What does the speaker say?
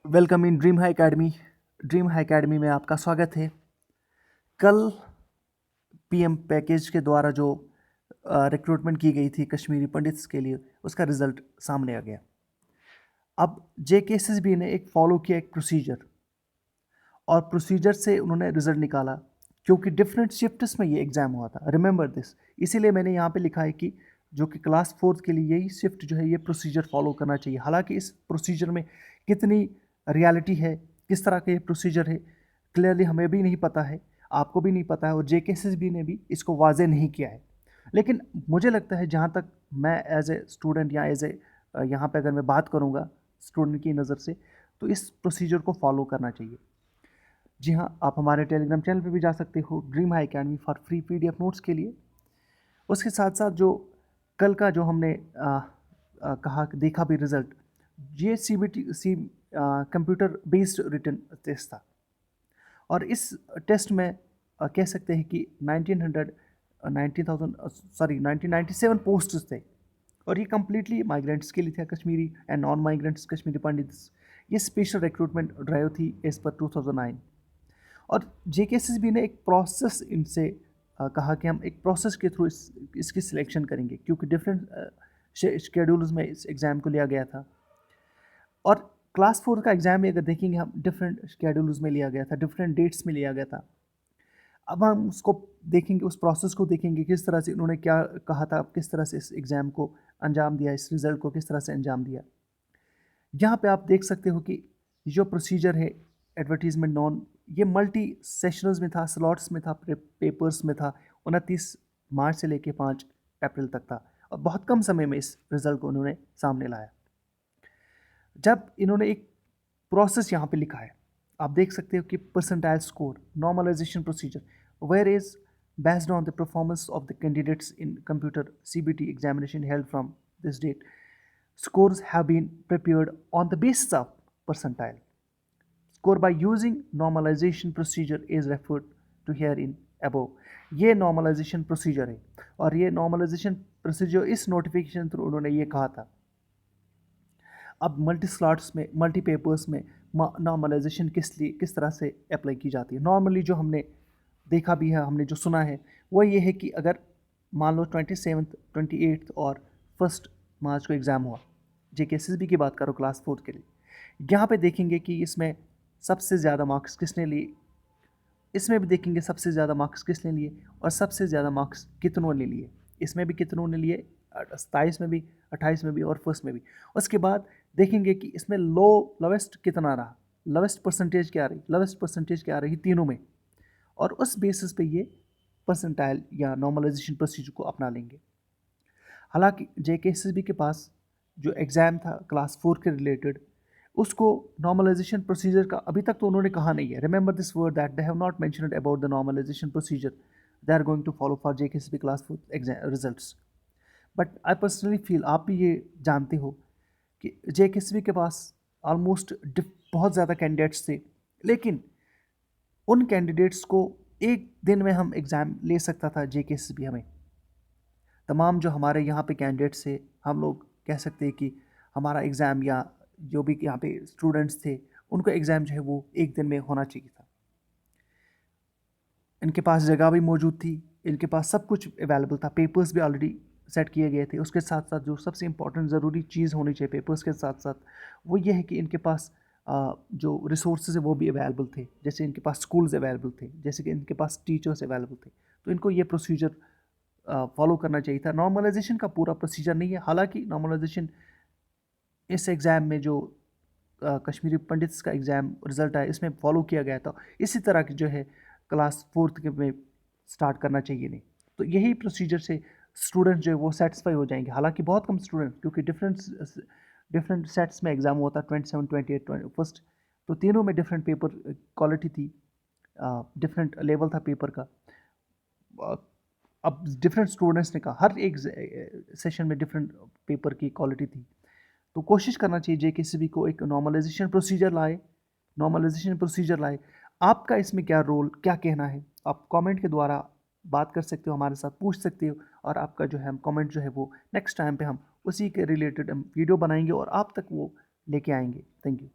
Welcome in dream high academy. Dream high academy में आपका स्वागत है। कल पीएम पैकेज के द्वारा जो रिक्रूटमेंट की गई थी कश्मीरी पंडित्स के लिए, उसका रिजल्ट सामने आ गया। अब जेकेएसएसबी ने एक फॉलो किया एक प्रोसीजर, और प्रोसीजर से उन्होंने रिजल्ट निकाला, क्योंकि डिफरेंट शिफ्ट्स में ये एग्ज़ाम हुआ था। रिमेंबर दिस, इसीलिए मैंने यहाँ पे लिखा है कि जो कि क्लास फोर्थ के लिए यही शिफ्ट जो है ये प्रोसीजर फॉलो करना चाहिए। हालांकि इस प्रोसीजर में कितनी रियलिटी है, किस तरह का ये प्रोसीजर है, क्लियरली हमें भी नहीं पता है, आपको भी नहीं पता है, और जेकेएसएसबी ने भी इसको वाजे नहीं किया है। लेकिन मुझे लगता है, जहाँ तक मैं एज ए स्टूडेंट या एज ए यहाँ पे अगर मैं बात करूँगा स्टूडेंट की नज़र से, तो इस प्रोसीजर को फॉलो करना चाहिए। जी हाँ, आप हमारे टेलीग्राम चैनल पे भी जा सकते हो, dream high academy for free PDF notes के लिए। उसके साथ साथ जो कल का जो हमने कहा देखा भी रिजल्ट, ये CBT computer based written test था। और इस टेस्ट में कह सकते हैं कि 1997 पोस्ट्स थे, और ये कम्प्लीटली माइग्रेंट्स के लिए था, Kashmiri and non migrants Kashmiri pandits. ये स्पेशल रिक्रूटमेंट ड्राइव थी एज पर 2009। और जेकेएसएसबी ने एक प्रोसेस इनसे कहा कि हम एक प्रोसेस के थ्रू इसकी सिलेक्शन करेंगे, क्योंकि डिफरेंट शेड्यूल्स में इस एग्ज़ाम को लिया गया था। और क्लास फोर का एग्ज़ाम में अगर देखेंगे हम, डिफरेंट शेड्यूल्स में लिया गया था, डिफरेंट डेट्स में लिया गया था। अब हम उसको देखेंगे, उस प्रोसेस को देखेंगे, किस तरह से उन्होंने क्या कहा था, किस तरह से इस एग्ज़ाम को अंजाम दिया, इस रिज़ल्ट को किस तरह से अंजाम दिया। यहाँ पे आप देख सकते हो कि जो प्रोसीजर है एडवर्टीजमेंट नॉन, ये मल्टी सेशनल्स में था, स्लॉट्स में था, पेपर्स में था। 29 मार्च से लेके 5 अप्रैल तक था, और बहुत कम समय में इस रिजल्ट को उन्होंने सामने लाया। जब इन्होंने एक प्रोसेस यहाँ पे लिखा है, आप देख सकते हो कि percentile score, normalization procedure, where is based on the performance of the candidates in computer CBT examination held from this date, scores have been prepared on the basis of percentile. Score by using normalization procedure is referred to here in above. ये normalization procedure है, और ये normalization procedure इस notification through उन्होंने ये कहा था। अब मल्टी स्लॉट्स में, मल्टी पेपर्स में नॉर्मलाइजेशन किस तरह से अप्लाई की जाती है। नॉर्मली जो हमने देखा भी है, हमने जो सुना है, वो ये है कि अगर मान लो 27, 28 और 1 मार्च को एग्ज़ाम हुआ, जेकेएसएसबी की बात करो क्लास फोर्थ के लिए, यहाँ पे देखेंगे कि इसमें सबसे ज़्यादा मार्क्स किसने लिए, इसमें भी देखेंगे सबसे ज़्यादा मार्क्स किसने लिए, और सबसे ज़्यादा मार्क्स कितनों ने लिए। इसमें भी कितनों ने लिए, 27 में भी, 28 में भी, और फर्स्ट में भी। उसके बाद देखेंगे कि इसमें लोवेस्ट कितना रहा, लोवेस्ट परसेंटेज क्या रही, लोवेस्ट परसेंटेज क्या रही तीनों में, और उस बेसिस पे ये परसेंटाइल या नॉर्मलाइजेशन प्रोसीजर को अपना लेंगे। हालांकि जेकेएसएसबी के पास जो एग्ज़ाम था क्लास फोर के रिलेटेड, उसको नॉर्मलाइजेशन प्रोसीजर का अभी तक तो उन्होंने कहा नहीं है। Remember this word that they have not mentioned about the normalisation procedure they are going to follow for JKSB class four exam results. But I personally feel, आप भी ये जानते हो कि जेकेएसबी के पास ऑलमोस्ट बहुत ज़्यादा कैंडिडेट्स थे, लेकिन उन कैंडिडेट्स को एक दिन में हम एग्ज़ाम ले सकता था जेकेएसबी। हमें तमाम जो हमारे यहाँ पे कैंडिडेट्स थे, हम लोग कह सकते हैं कि हमारा एग्ज़ाम, या जो भी यहाँ पे स्टूडेंट्स थे, उनको एग्ज़ाम जो है वो एक दिन में होना चाहिए था। इनके पास जगह भी मौजूद थी, इनके पास सब कुछ अवेलेबल था, पेपर्स भी ऑलरेडी सेट किए गए थे। उसके साथ साथ जो सबसे इंपॉर्टेंट ज़रूरी चीज़ होनी चाहिए पेपर्स के साथ साथ, वो ये है कि इनके पास जो रिसोर्सेज है वो भी अवेलेबल थे। जैसे इनके पास स्कूल्स अवेलेबल थे, जैसे कि इनके पास टीचर्स अवेलेबल थे। तो इनको ये प्रोसीजर फॉलो करना चाहिए था। नॉर्मलाइजेशन का पूरा प्रोसीजर नहीं है, हालांकि नॉर्मलाइजेशन इस एग्ज़ाम में जो कश्मीरी पंडित्स का एग्ज़ाम रिज़ल्ट आया, इसमें फॉलो किया गया था। इसी तरह की जो है क्लास फोर्थ के में स्टार्ट करना चाहिए नहीं। तो यही प्रोसीजर से स्टूडेंट जो है वो सेटिस्फाई हो जाएंगे। हालांकि बहुत कम स्टूडेंट, क्योंकि डिफरेंट सेट्स में एग्ज़ाम होता है, 27, 28, 21, तो तीनों में डिफरेंट पेपर क्वालिटी थी, डिफरेंट लेवल था पेपर का। अब डिफरेंट स्टूडेंट्स ने कहा, हर एक सेशन में डिफरेंट पेपर की क्वालिटी थी। तो कोशिश करना चाहिए जेकेएसबी को एक नॉर्मलाइजेशन प्रोसीजर लाए। आपका इसमें क्या रोल, क्या कहना है, आप कमेंट के द्वारा बात कर सकते हो, हमारे साथ पूछ सकते हो, और आपका जो है हम कमेंट जो है वो नेक्स्ट टाइम पे हम उसी के रिलेटेड हम वीडियो बनाएंगे और आप तक वो लेके आएंगे। Thank you.